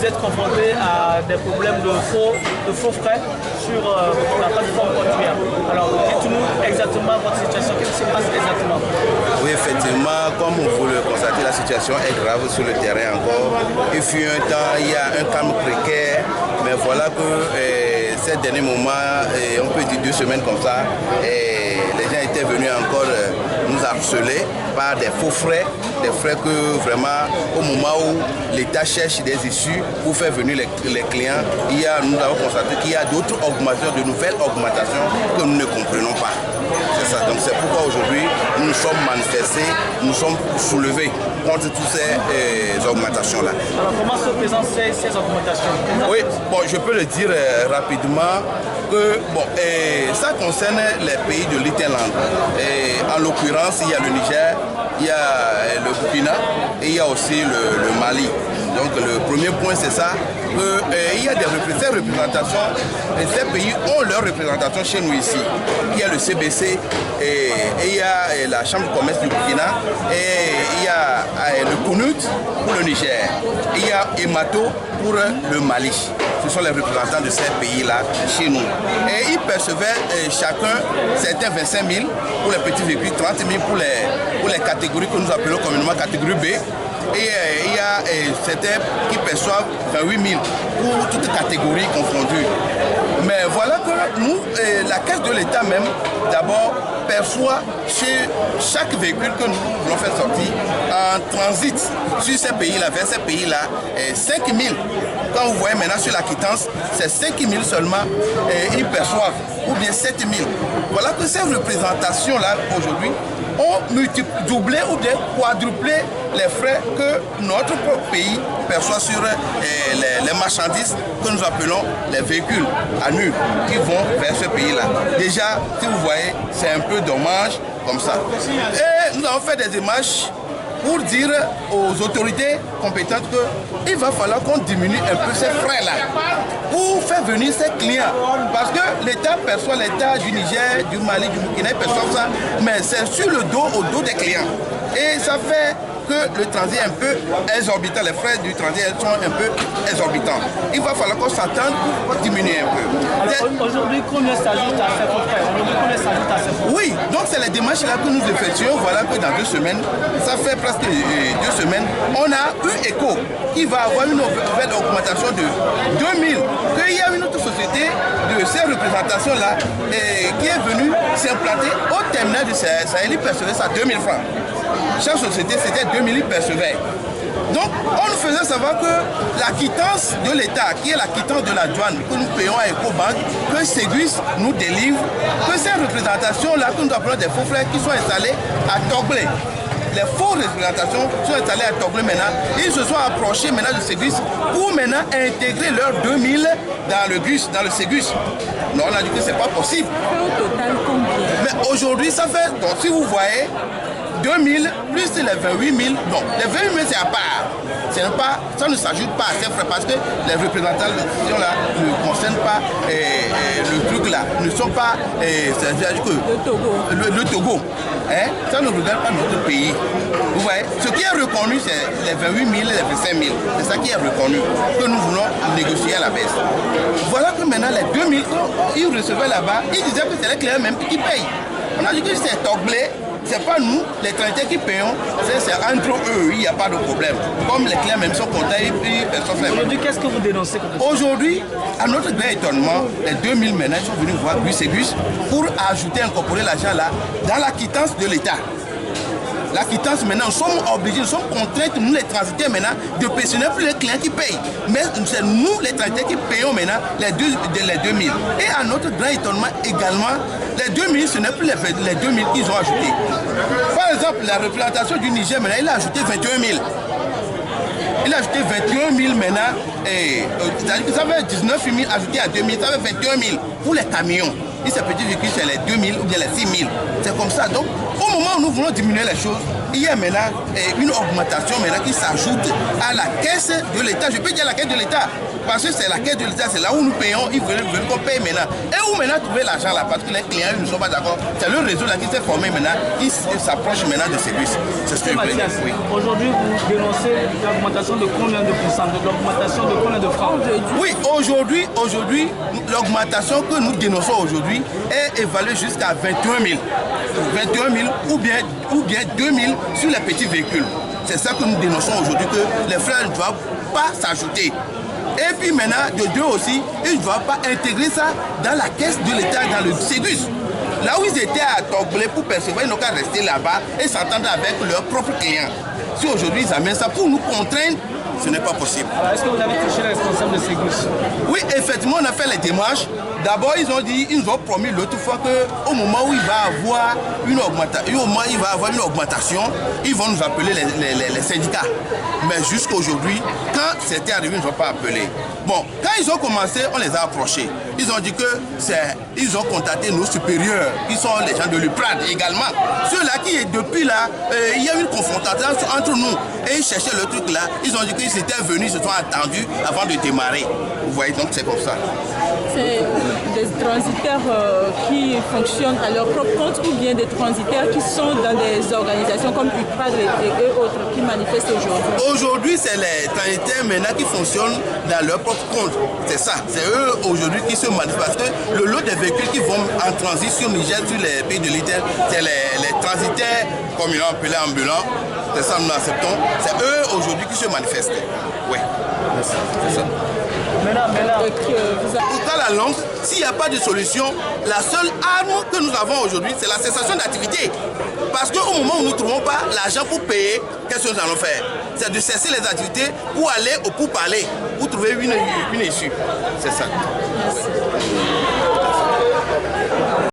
vous êtes confronté à des problèmes de faux frais sur la plateforme portuaire. Alors, dites-nous exactement votre situation, qu'est-ce qui se passe exactement? Oui, effectivement, comme vous le constatez, la situation est grave sur le terrain encore. Il fut un temps, il y a un calme précaire, mais voilà que ces derniers moments, on peut dire 2 semaines comme ça, les gens étaient venus encore nous harceler par des faux frais, des frais que vraiment, au moment où l'État cherche des issues pour faire venir les clients, nous avons constaté qu'il y a d'autres augmentations, de nouvelles augmentations que nous ne comprenons pas. C'est ça, donc c'est pourquoi aujourd'hui nous nous sommes manifestés, nous sommes soulevés contre toutes ces augmentations-là. Alors comment se présentent ces augmentations? Oui, bon, je peux le dire rapidement que bon, ça concerne les pays de l'Interland. En l'occurrence, il y a le Niger, il y a le Burkina et il y a aussi le Mali. Donc le premier point c'est ça, il y a ces représentations, et ces pays ont leur représentation chez nous ici. Il y a le CBC, et il y a la Chambre de commerce du Burkina, et il y a le CONUT pour le Niger, et il y a EMATO pour le Mali. Ce sont les représentants de ces pays-là chez nous. Et ils percevaient chacun, certains 25 000 pour les petits véhicules, 30 000 pour les catégories que nous appelons communément catégorie B. Et il y a certains qui perçoivent 28 000 pour toutes catégories confondues. Mais voilà que nous, la caisse de l'État même, d'abord, perçoit chez chaque véhicule que nous voulons faire sortir en transit sur ces pays-là, vers ces pays-là, 5 000. Quand vous voyez maintenant sur la quittance, c'est 5 000 seulement, ils perçoivent, ou bien 7 000. Voilà que ces représentations-là, aujourd'hui, ont doublé ou bien quadruplé les frais que notre propre pays perçoit sur les marchandises que nous appelons les véhicules à nu qui vont vers ce pays-là. Déjà, si vous voyez, c'est un peu dommage comme ça. Et nous avons fait des démarches pour dire aux autorités compétentes qu'il va falloir qu'on diminue un peu ces frais-là pour faire venir ces clients. Parce que l'État perçoit, l'État du Niger, du Mali, du Burkina, ils perçoivent ça, mais c'est sur le dos, au dos des clients. Et ça fait que le transit est un peu exorbitant, les frais du transit sont un peu exorbitants. Il va falloir qu'on s'attende pour diminuer un peu. Aujourd'hui, combien s'ajoute à ces frais? Oui, donc c'est les démarches là que nous effectuons. Voilà que dans 2 semaines, ça fait presque 2 semaines, on a eu écho qui va avoir une nouvelle augmentation de 2000. Qu'il y a une autre société de ces représentations-là qui est venue s'implanter au terminal de Sahel, il percevait ça 2000 francs. Chaque société, c'était 2000, ils percevaient. Donc, on nous faisait savoir que la quittance de l'État, qui est la quittance de la douane que nous payons à Ecobank, que Ségus nous délivre, que ces représentations-là, que nous appelons des faux frères qui sont installés à Toglé. Les fausses représentations sont installées à Toglé maintenant. Ils se sont approchés maintenant de Ségus pour maintenant intégrer leurs 2000 dans le bus, dans le Ségus. Non, on a dit que ce n'est pas possible. Au total, combien? Mais aujourd'hui, ça fait, donc si vous voyez, 2000 plus les 28 000, non, les 28 000 c'est à part. Ça ne s'ajoute pas à ces frais parce que les représentants là ne concernent pas le truc là, ne sont pas le Togo. Hein? Ça ne regarde pas notre pays. Vous voyez, ce qui est reconnu c'est les 28 000 et les 25 000. C'est ça qui est reconnu, que nous voulons négocier à la baisse. Voilà que maintenant les 2000, quand ils recevaient là-bas, ils disaient que c'est les clients même qui payent. On a dit que c'est Toglé. C'est pas nous, les traités qui payons, c'est entre eux, il n'y a pas de problème. Comme les clients même sont contents, ils perçoivent. Aujourd'hui, qu'est-ce que vous dénoncez? Aujourd'hui, à notre grand étonnement, les 2000 ménages sont venus voir Gus pour ajouter, incorporer l'argent là dans la quittance de l'État. La quittance maintenant, nous sommes obligés, nous sommes contraints, nous les transitaires maintenant, de payer plus les clients qui payent. Mais c'est nous les transitaires qui payons maintenant les 2000. Et à notre grand étonnement également, les 2000, ce n'est plus les 2000 qu'ils ont ajoutés. Par exemple, la représentation du Niger maintenant, il a ajouté 21 000. Il a ajouté 21 000 maintenant, c'est-à-dire que ça fait 19 000 ajouté à 2000, ça fait 21 000 pour les camions. Et ces petits véhicules, c'est les 2000 ou bien les 6000. C'est comme ça. Donc, au moment où nous voulons diminuer les choses, il y a maintenant une augmentation maintenant qui s'ajoute à la caisse de l'État. Je peux dire la caisse de l'État, parce que c'est la caisse de l'État, c'est là où nous payons, ils veulent qu'on paye maintenant. Et où maintenant trouver l'argent là, parce que les clients ne sont pas d'accord. C'est le réseau là qui s'est formé maintenant, qui s'approche maintenant de ces bus. C'est ce que je veux dire. Oui. Aujourd'hui, vous dénoncez l'augmentation de combien de pourcents, de l'augmentation de combien de francs? Oui, aujourd'hui, l'augmentation que nous dénonçons aujourd'hui est évaluée jusqu'à 21 000. 21 000 ou bien 2 000 sur les petits véhicules. C'est ça que nous dénonçons aujourd'hui, que les frais ne doivent pas s'ajouter. Et puis maintenant, de deux aussi, ils ne doivent pas intégrer ça dans la caisse de l'État, dans le Ségus. Là où ils étaient à Togolais pour percevoir, ils n'ont qu'à rester là-bas et s'entendre avec leurs propres clients. Si aujourd'hui ils amènent ça pour nous contraindre, ce n'est pas possible. Alors, est-ce que vous avez touché les responsables de Ségus? Oui, effectivement, on a fait les démarches. D'abord, ils nous ont promis l'autre fois qu'au moment où il va avoir une augmentation, ils vont nous appeler les syndicats. Mais jusqu'aujourd'hui, quand c'était arrivé, ils ne nous ont pas appelé. Bon, quand ils ont commencé, on les a approchés. Ils ont dit ils ont contacté nos supérieurs, qui sont les gens de l'UPRAD également. Ceux-là qui, depuis là, il y a eu une confrontation entre nous. Et ils cherchaient le truc là. Ils ont dit qu'ils étaient venus, ils se sont attendus avant de démarrer. Vous voyez, donc c'est comme ça. C'est des transitaires qui fonctionnent à leur propre compte ou bien des transitaires qui sont dans des organisations comme UPRAD et autres qui manifestent aujourd'hui? Aujourd'hui, c'est les transitaires maintenant qui fonctionnent dans leur propre compte. C'est ça. C'est eux aujourd'hui qui se manifestent. Parce que le lot des véhicules qui vont en transit sur Niger, sur les pays de l'État, c'est les transitaires, comme ils l'ont appelé ambulants. C'est ça, nous acceptons. C'est eux aujourd'hui qui se manifestent. Oui. C'est ça. Dans la langue, s'il n'y a pas de solution, la seule arme que nous avons aujourd'hui, c'est la cessation d'activité. Parce qu'au moment où nous ne trouvons pas l'argent pour payer, qu'est-ce que nous allons faire? C'est de cesser les activités pour aller ou pour parler, pour trouver une issue. C'est ça. Merci.